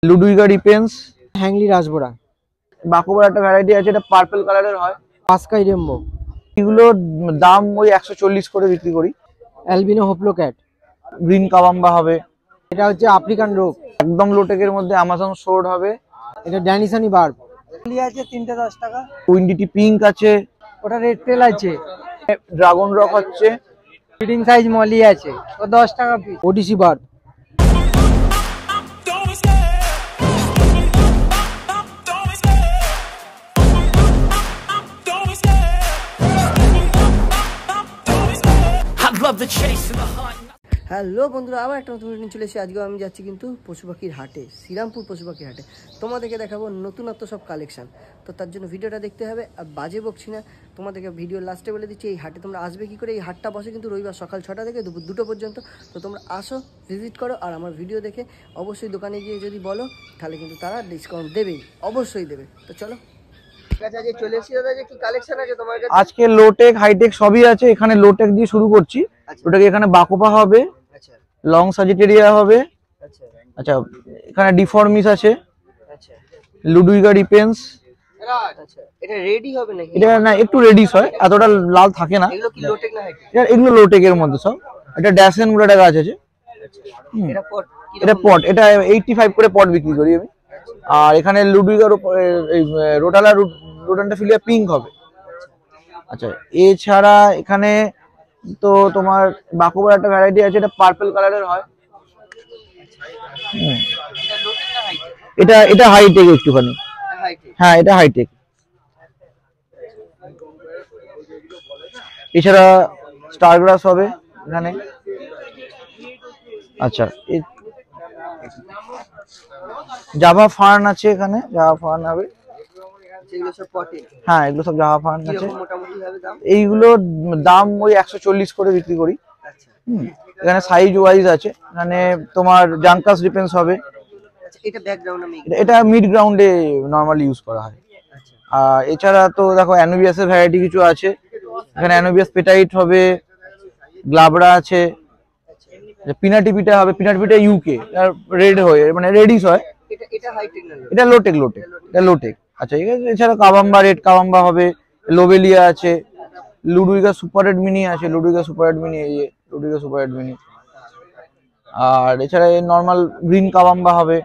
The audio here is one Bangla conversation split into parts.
লুডুইগা ডিপেন্স, হ্যাংলি রাজবোড়া, বাকোবার একটা ভ্যারাইটি আছে, এটা পার্পল কালারের হয়। পাস্কাই রেমবো, এগুলোর দাম ওই 140 করে বিক্রি করি। অ্যালবিনো হোপলো ক্যাট, গ্রিন কাবাম্বা হবে, এটা হচ্ছে আফ্রিকান রোগ, একদম লোটেকের মধ্যে অ্যামাজন শোর্ড হবে। এটা ড্যানিসানি বার্ব আছে 3টে 10 টাকা। উইন্ডিটি পিঙ্ক আছে, ওটা রেড টেল আছে। ড্রাগন রক হচ্ছে, ফিডিং সাইজ মলি আছে, ও 10 টাকা পিস। ওডিসি বার্ব, হ্যালো বন্ধুরা, আবার একটা নতুন ভিডিও চলে এসেছি। আজকে আমি যাচ্ছি কিন্তু পশু পাখির হাটে, শ্রীরামপুর পশু পাখির হাটে। তোমাদেরকে দেখাবো নতুনত্ব সব কালেকশন। তো তার জন্য ভিডিওটা দেখতে হবে। আর বাজে বকছি না, তোমাদেরকে ভিডিওর লাস্টে বলে দিচ্ছি এই হাটে তোমরা আসবে কি করে। এই হাটটা বসে কিন্তু রবিবার সকাল 6টা থেকে দুপুর 2টো পর্যন্ত। তো তোমরা আসো, ভিজিট করো, আর আমার ভিডিও দেখে অবশ্যই দোকানে গিয়ে যদি বলো তাহলে কিন্তু তারা ডিসকাউন্ট দেবেই, অবশ্যই দেবে। তো চলো, চলে এসেছি দাদা। যে কি কালেকশন আছে তোমার কাছে? আজকে লোটেক হাইটেক সবই আছে। এখানে লোটেক দিয়ে শুরু করছি। লোটেক এখানে বাকোপা হবে, লং সাজিটেরিয়া হবে, আচ্ছা এখানে ডিফর্মিস আছে, লুডুইগা ডিপেন্স। আচ্ছা, এটা রেডি হবে নাকি? এটা না, একটু রেডিস হয়, এতটা লাল থাকে না। এগুলো কি লোটেক না হাইটেক? এগুলো লোটেকের মধ্যে সব। এটা ড্যাসেন বলে একটা গাছ আছে। এটা পট, এটা পট, এটা 85 করে পট বিক্রি করি আমি। আর এখানে লুডুইগার রোটালা রোডান্টা ফিলিয়া পিঙ্ক হবে। আচ্ছা, এছাড়া এখানে তো তোমার বাকোবার একটা ভ্যারাইটি আছে, এটা পার্পল কালারের হয়। এটা হাইটেক একটুখানি। হ্যাঁ, এটা হাইটেক। এছাড়া স্টার গ্রাস হবে এখানে। আচ্ছা, জাভা ফার্ন আছে এখানে, জাভা ফার্ন হবে। হ্যাঁ, এগুলো সব জাভা ফার্ন আছে। এইগুলোর দাম ওই 140 করে বিক্রি করি। এখানে সাইজ ওয়াইজ আছে। এখানে তোমার জাঙ্কাস ডিপেন্স হবে। এটা মিড গ্রাউন্ডে নরমালি ইউজ করা হয়। আর এছাড়া তো দেখো অ্যানোবিয়াস এর ভ্যারাইটি কিছু আছে। এখানে অ্যানোবিয়াস পেটাইট হবে, গ্লাবরা আছে, পিনাটিপিটা হবে। পিনাটিপিটা ইউকে রেড হয়, মানে রেডিশ হয়। এটা লোটেক, এটা লোটেক। আচ্ছা, এছাড়া কাবাম্বা, রেড কাবাম্বা হবে, লোবেলিয়া আছে, লুডুইগা সুপার রেড মিনি আছে, লুডুইগা সুপার রেড মিনি, এই লুডুইগা সুপার রেড মিনি। আর এছাড়া নরমাল গ্রিন কাবাম্বা হবে।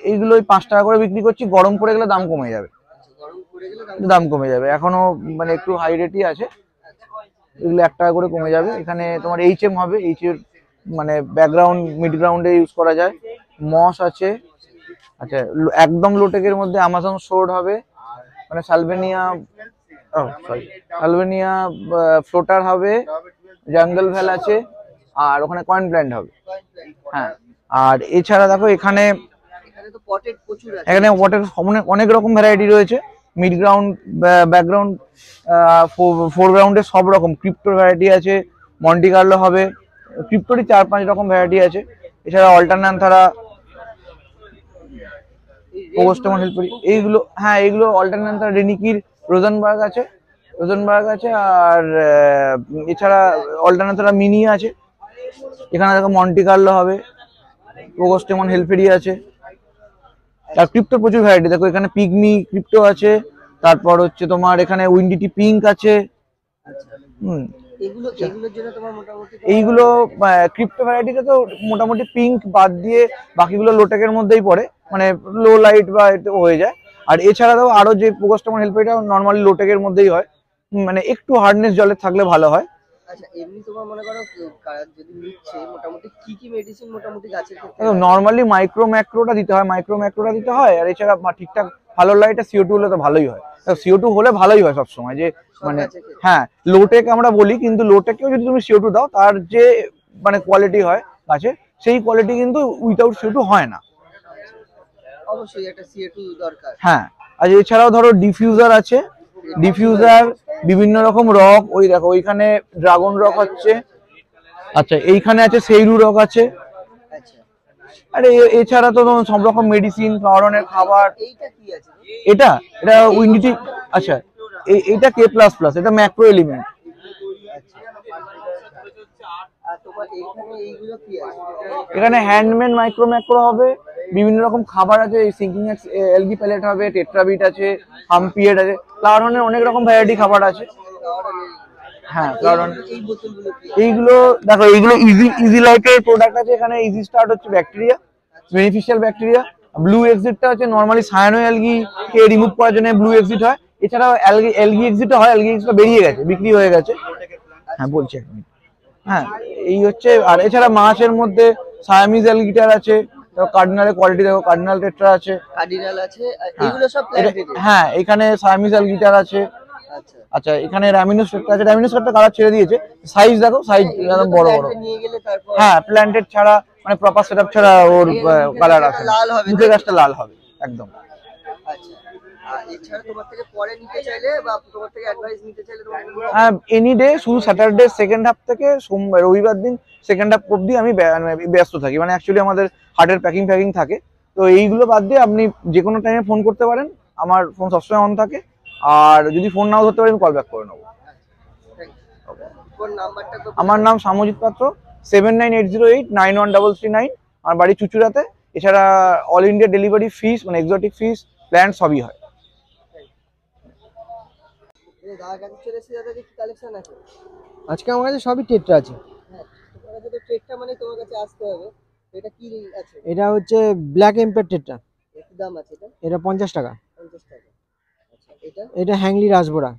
এইগুলো 5 টাকা করে বিক্রি করছি। গরম পড়ে গেলে দাম কমে যাবে, এখনো মানে একটু হাই রেটই আছে। এগুলো 1 টাকা করে কমে যাবে। এখানে তোমার এইচএম হবে, এইচএর মানে ব্যাকগ্রাউন্ড মিড গ্রাউন্ডে ইউজ করা যায়। মস আছে। আচ্ছা, একদম লোটেকের মধ্যে অ্যামাজন শোর্ড হবে, মানে সালভেনিয়া ফ্লোটার হবে, জঙ্গল ভ্যাল আছে, আর ওখানে কয়েন প্ল্যান্ট হবে। হ্যাঁ, আর এছাড়া দেখো এখানে ওয়াটার অনেক রকম ভ্যারাইটি রয়েছে। মিড গ্রাউন্ড, ব্যাকগ্রাউন্ড, ফোরগ্রাউন্ডে সব রকম ক্রিপ্টোর ভ্যারাইটি আছে। মন্টি কার্লো হবে, ক্রিপ্টোরই 4-5 রকম ভ্যারাইটি আছে। এছাড়া অল্টারন্যান্থারা, পোগোস্টেমন হেল্পেরি, এইগুলো। হ্যাঁ, এইগুলো অল্টারন্যান্থারা, রেনিকির রোজেনবার্গ আছে, আর এছাড়া অল্টারন্যান্থারা মিনি আছে। এখানে দেখো মন্টি কার্লো হবে, পোগোস্টেমন হেল্পেরি আছে। আর ক্রিপ্টোর প্রচুর ভ্যারাইটি দেখো, এখানে পিগমি ক্রিপ্টো আছে, তারপর হচ্ছে তোমার এখানে উইন্ডিটি পিঙ্ক আছে। এইগুলো ক্রিপ্টো ভ্যারাইটিতে তো মোটামুটি পিঙ্ক বাদ দিয়ে বাকিগুলো লোটেকের মধ্যেই পড়ে, মানে লো লাইট বা হয়ে যায়। আর এছাড়া তো আরো যে পোগোস্টেমন হেল্পেরিটা নরমালি লোটেকের মধ্যেই হয়, মানে একটু হার্ডনেস জলে থাকলে ভালো হয়। আচ্ছা, এমনি তোমার মনে করো যদি নিচ্ছে মোটামুটি কি কি মেডিসিন মোটামুটি গাছের ক্ষেত্রে? নরমালি মাইক্রোম্যাক্রোটা দিতে হয়। আর এছাড়া ঠিকঠাক ভালো লাইটে CO2 হলে তো ভালোই হয়। CO2 হলে ভালোই হয় সব সময়, যে মানে হ্যাঁ লোটেক আমরা বলি, কিন্তু লোটেকেও যদি তুমি CO2 দাও, তার যে মানে কোয়ালিটি হয় গাছে, সেই কোয়ালিটি কিন্তু উইদাউট CO2 হয় না। অবশ্যই একটা CO2 দরকার। হ্যাঁ, আর এছাড়াও ধরো ডিফিউজার আছে, বিভিন্ন রকম রক। ওই দেখো ওইখানে ড্রাগন রক হচ্ছে। আচ্ছা, এইখানে আছে সেইরু রক আছে। আরে এছাড়া তো সব রকম মেডিসিন, খাওয়ানোর খাবার। এটা উইন্ডিটি। আচ্ছা, এইটা K++, এটা ম্যাক্রো এলিমেন্ট। তোমার এখানে এইগুলো কি আছে? এখানে হ্যান্ডমেড মাইক্রো ম্যাক্রো হবে, বিভিন্ন রকম খাবার আছে, সিঙ্কিং এলগি প্যালেট হবে, টেট্রাবিট আছে, হাম্পিয়েট আছে, ফ্লাওয়ার অনেক রকম ভ্যারাইটি খাবার আছে। হ্যাঁ, কারণ এই বোতলগুলো কি? এইগুলো দেখো, এইগুলো ইজি লাইফের প্রোডাক্ট আছে। এখানে ইজি স্টার্ট হচ্ছে ব্যাকটেরিয়া, বেনিফিশিয়াল ব্যাকটেরিয়া। ব্লু এক্সিটটা হচ্ছে নর্মালি সায়ানো অ্যালগি কে রিমুভ করার জন্য ব্লু এক্সিট হয়। এছাড়াও অ্যালগি এক্সিটও হয়, অ্যালগি এক্সিটটা বেরিয়ে গেছে, বিক্রি হয়ে গেছে। হ্যাঁ বলছি এক মিনিট। হ্যাঁ, এই হচ্ছে। আর এছাড়া মাছের মধ্যে সায়ামিজ অ্যালগিটার আছে, কার্ডিনালের কোয়ালিটি দেখো, কার্ডিনাল টেট্রা আছে, কার্ডিনাল আছে, আর এগুলো সব প্ল্যান্টেড। হ্যাঁ এখানে সায়ামিজ অ্যালগিটার আছে। আচ্ছা আচ্ছা, এখানে র্যামিনোস টেট্রা আছে, র্যামিনোস টেট্রা কালার ছেড়ে দিয়েছে, সাইজ দেখো, সাইজ একদম বড় বড়। নিয়ে গেলে তারপর হ্যাঁ, প্ল্যান্টেড ছাড়া মানে প্রপার সেটআপ ছাড়া ওর কালার আছে, লাল হবে, মুখের গাছটা লাল হবে একদম। আচ্ছা। আর এছাড়া তোমার থেকে পরে নিতে চাইলে বা তোমার থেকে অ্যাডভাইস নিতে চাইলে তোমার হ্যাঁ, এনি ডে, শুধু স্যাটারডে সেকেন্ড হাফ থেকে সোমবার রবিবার দিন সেকেন্ড হাফ অবধি আমি ব্যস্ত থাকি। মানে অ্যাকচুয়ালি আমাদের হাটের প্যাকিং থাকে, তো এইগুলো বাদ দিয়ে আপনি যে কোনো টাইমে ফোন করতে পারেন, আমার ফোন সবসময় অন থাকে। আর যদি ফোন নাও ধরতে পারি, আমি কল ব্যাক করে নেবো। ফোন নাম্বারটা তো আমার নাম সামজিৎ পাত্র, 7980891339। আমার বাড়ি চুচুড়াতে। এছাড়া অল ইন্ডিয়া ডেলিভারি ফিস, মানে এক্সোটিক ফিস, প্ল্যান সবই হয়। দাদার কাছে চলে এসে দাদা কি কালেকশন আছে? আজকে আমার কাছে সবই টেট্রা আছে। হ্যাঁ, তোমার কাছে তো ট্রেকটা মানে তোমার কাছে আসতে হবে। এটা কি আছে? এটা হচ্ছে ব্ল্যাক এম্পায়ার টেট্রা। কত দাম আছে এটা? এটা 50 টাকা। 50 টাকা। আচ্ছা, এটা? এটা হ্যাংলি রাসবোরা।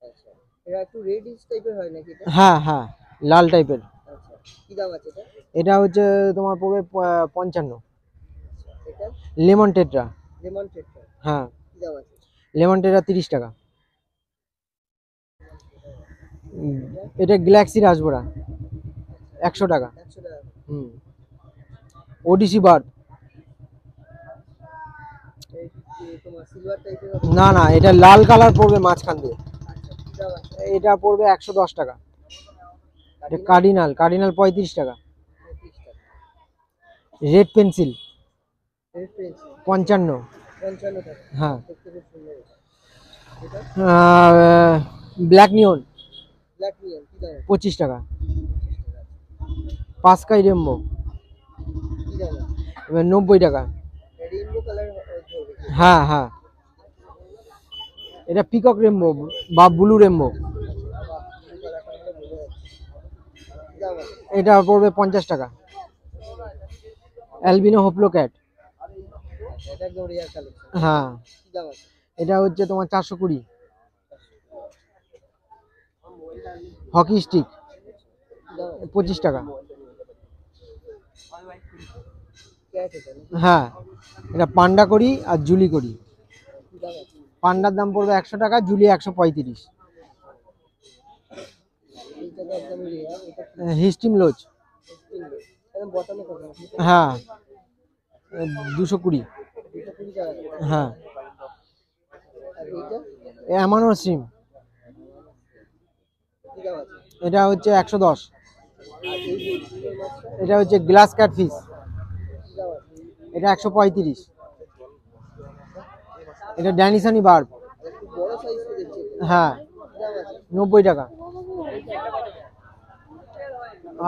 আচ্ছা, এটা একটু রেডিশ টাইপের হয় নাকি এটা? হ্যাঁ হ্যাঁ, লাল টাইপের। আচ্ছা, কি দাম আছে এটা? এটা হচ্ছে তোমার পড়বে 55। এটা লেমন টেট্রা। লেমন ট্রেকটা হ্যাঁ, কি দাম আছে? লেমন টেট্রা 30 টাকা। এটা গ্যালাক্সি রাসবোরা 100 টাকা। 100 টাকা। হুম। ওডিসি বার। এই কি তোমার সিলভার টাইপের? না না, এটা লাল কালার পড়বে মাঝখান দিয়ে। আচ্ছা, কি দাম আছে? এটা পড়বে 110 টাকা। এটা কার্ডিনাল 35 টাকা। 35 টাকা। Red pencil red pencil 55। 55 টাকা। হ্যাঁ। দেখতে খুব সুন্দর। এটা ব্ল্যাক নিয়ন ব্ল্যাক নিয়ন কি দাম? 25 টাকা। পাসকাই রেমবো কি দাম আছে? 90 টাকা। রেইনবো কালার হবে। হ্যাঁ হ্যাঁ, এটা পিকক রেমবো বা ব্লু রেমবো। এটা পড়বে 50 টাকা। অ্যালবিনো হোপলো ক্যাট। এটা একদম রিয়ার কালেকশন। হ্যাঁ, কি দাম আছে? এটা হচ্ছে তোমার 420। হকি স্টিক কি দাম আছে? 25 টাকা। ক্যাট এটা নাকি? হ্যাঁ, এটা পান্ডা করি আর জুলি করি। কি দাম আছে? পান্ডার দাম পড়বে 100 টাকা, জুলি 135। এইটা তো একদম রিয়ার। এটা হিস্টিম লোজ। একদম বটমে কত? হ্যাঁ, 220। 220 টাকা। হ্যাঁ, আর এইটা অ্যামানো সিম, কি দাম আছে? এটা হচ্ছে 110। আর এই যে ফুলের মাছটা এটা হচ্ছে গ্লাস কাট ফিস, কি দাম আছে? এটা 135। এটা ড্যানিসানি বার্ব। একটু বড় সাইজ তো দেখছি। হ্যাঁ, কি দাম আছে? 90 টাকা।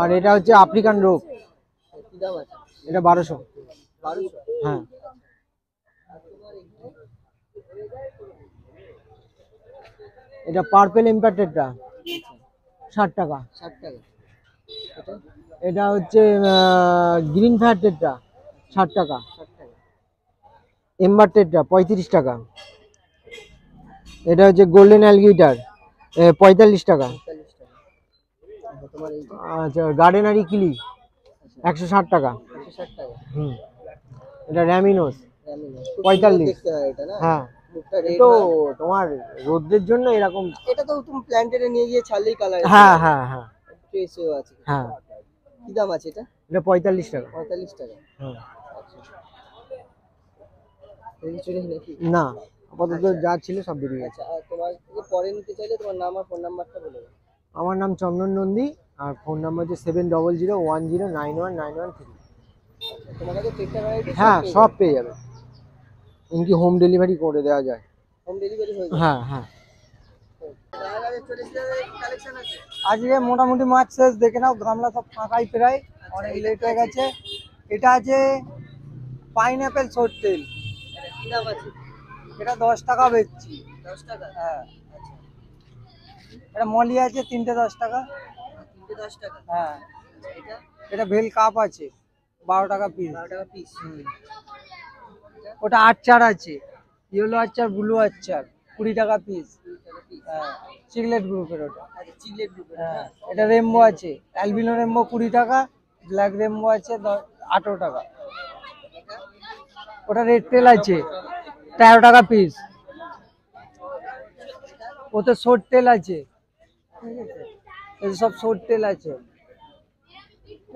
আর এটা হচ্ছে আফ্রিকান রোপ, কি দাম আছে? এটা 1200। 1200। হ্যাঁ, এটা পার্পেল এম্পারটেডটা 60 টাকা। 60 টাকা। এটা এটা হচ্ছে গ্রিন ফ্যাটেডটা 60 টাকা। 60 টাকা। এম্বারটেডটা 35 টাকা। এটা হচ্ছে গোল্ডেন অ্যালগিটার 45 টাকা। 45 টাকা। আচ্ছা, তোমার এইটা আচ্ছা, গার্ডেনারি কিলি 160 টাকা। 160 টাকা। হুম। এটা র্যামিনোস জানি না। খুব 45 সুন্দর দেখতে হয় এটা না? হ্যাঁ, মুখটা রেড তো হয়। তোমার রোদ্রের জন্য এরকম। এটা তো তুমি প্ল্যান্টেডে নিয়ে গিয়ে ছাড়লেই কালার হ্যাঁ হ্যাঁ হ্যাঁ ট্রেসও আছে। হ্যাঁ, কি দাম আছে এটা? এটা 45 টাকা। 45 টাকা। হ্যাঁ। আচ্ছা, এই কিছু নেই নাকি? না, আপাতত যা ছিল সব বেরিয়ে গেছে। আচ্ছা, আর তোমার থেকে পরে নিতে চাইলে তোমার নাম আর ফোন নাম্বারটা বলে দাও। আমার নাম চন্দন নন্দী, আর ফোন নাম্বার হচ্ছে 7001091913। তোমার কাছে টেকটা ভ্যারাইটি হ্যাঁ, সব পেয়ে যাবে। এমনকি হোম ডেলিভারি করে দেওয়া যায়। হোম ডেলিভারি হয়ে যাবে। হ্যাঁ হ্যাঁ। তো আজকে মোটামুটি মাছ শেষ, দেখে নাও গামলা সব ফাঁকাই প্রায়, অনেক লেট হয়ে গেছে। এটা আছে পাইনঅ্যাপেল সর তেল, এটা 10 টাকা বেচছি। 10 টাকা? হ্যাঁ। এটা মলি আছে 3টে 10 টাকা। 3টে 10 টাকা? হ্যাঁ। এটা এটা ভেল কাপ আছে 12 টাকা পিস। 12 টাকা পিস। ওটা আচার আছে, ইয়েলো আচার, ব্লু আচার 20 টাকা পিস। হ্যাঁ, চিকলেট গ্রুপের ওটা। আচ্ছা, চিকলেট গ্রুপের। হ্যাঁ, এটা রেমবো আছে, অ্যালবিনো রেমবো 20 টাকা, ব্ল্যাক রেমবো আছে 18 টাকা। ওটা রেড তেল আছে 13 টাকা পিস। ওতে সর তেল আছে, ঠিক আছে, এই সব সর তেল আছে,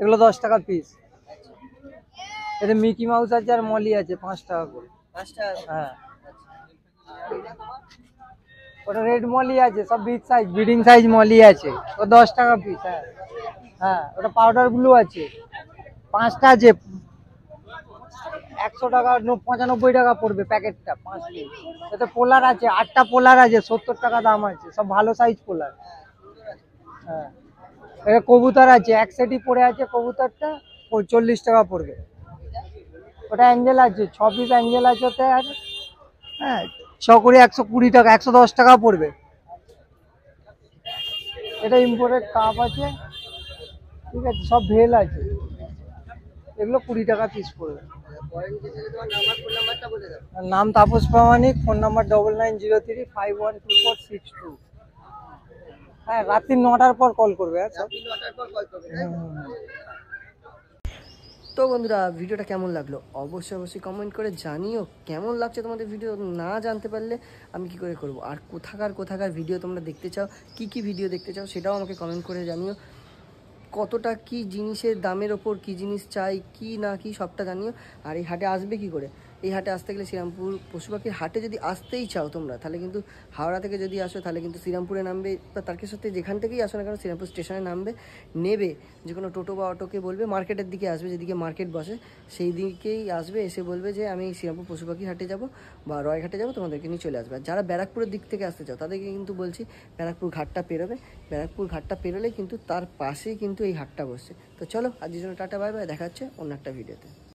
এগুলো 10 টাকা পিস। এতে মিকি মাউস আছে আর মলি আছে 5 টাকা করে। 5 টাকা? হ্যাঁ। ওটা রেড মলি আছে, সব big size, breeding size molly আছে, ও 10 টাকা পিস। হ্যাঁ হ্যাঁ, ওটা পাউডার ব্লু আছে 5টা আছে, 100 টাকা 95 টাকা পড়বে প্যাকেটটা 5 পিস। এতে পোলার আছে 8টা পোলার আছে, 70 টাকা দাম আছে, সব ভালো সাইজ পোলার। হ্যাঁ, এটা কবুতর আছে, এক সেটই পড়ে আছে কবুতরটা, 40 টাকা পড়বে। ওটা অ্যাঞ্জেল আছে 6 পিস অ্যাঞ্জেল আছে ওতে, আর হ্যাঁ 6 করে 120 টাকা, 110 টাকা পড়বে। এটা ইম্পোর্টেড কাপ আছে, ঠিক আছে, সব ভেল আছে, এগুলো 20 টাকা পিস পড়বে। নাম তাপস প্রামাণিক, ফোন নাম্বার 9903512462। হ্যাঁ, রাত্রি 9টার পর কল করবে। হ্যাঁ, সব 9টার পর কল করবে, তাই তো? তো বন্ধুরা, ভিডিওটা কেমন লাগলো অবশ্যই কমেন্ট করে জানিও। কেমন লাগছে তোমাদের ভিডিও না জানতে পারলে আমি কি করে করব, আর কোথাকার ভিডিও তোমরা দেখতে চাও, কি ভিডিও দেখতে চাও সেটাও আমাকে কমেন্ট করে জানিও। কতটা কি জিনিসের দামের ওপর কি জিনিস চাই, কি না কি সবটা জানিও। আর এই হাটে আসবে কি করে, এই হাটে আসতে গেলে শ্রীরামপুর পশু পাখির হাটে যদি আসতেই চাও তোমরা, তাহলে কিন্তু হাওড়া থেকে যদি আসো তাহলে কিন্তু শ্রীরামপুরে নামবে, বা তার সাথে যেখান থেকেই আসো না কেন শ্রীরামপুর স্টেশনে নামবে, নেবে যে কোনো টোটো বা অটোকে বলবে মার্কেটের দিকে আসবে, যেদিকে মার্কেট বসে সেই দিকেই আসবে, এসে বলবে যে আমি শ্রীরামপুর পশু পাখির হাটে যাবো বা রয়ঘাটে যাবো, তোমাদেরকে নিয়ে চলে আসবে। আর যারা ব্যারাকপুরের দিক থেকে আসতে চাও তাদেরকে কিন্তু বলছি ব্যারাকপুর ঘাটটা পেরোবে, ব্যারাকপুর ঘাটটা পেরোলে কিন্তু তার পাশেই কিন্তু এই হাটটা বসছে। তো চলো, আজকের জন্য টাটা, বাই বাই, দেখা হচ্ছে অন্য একটা ভিডিওতে।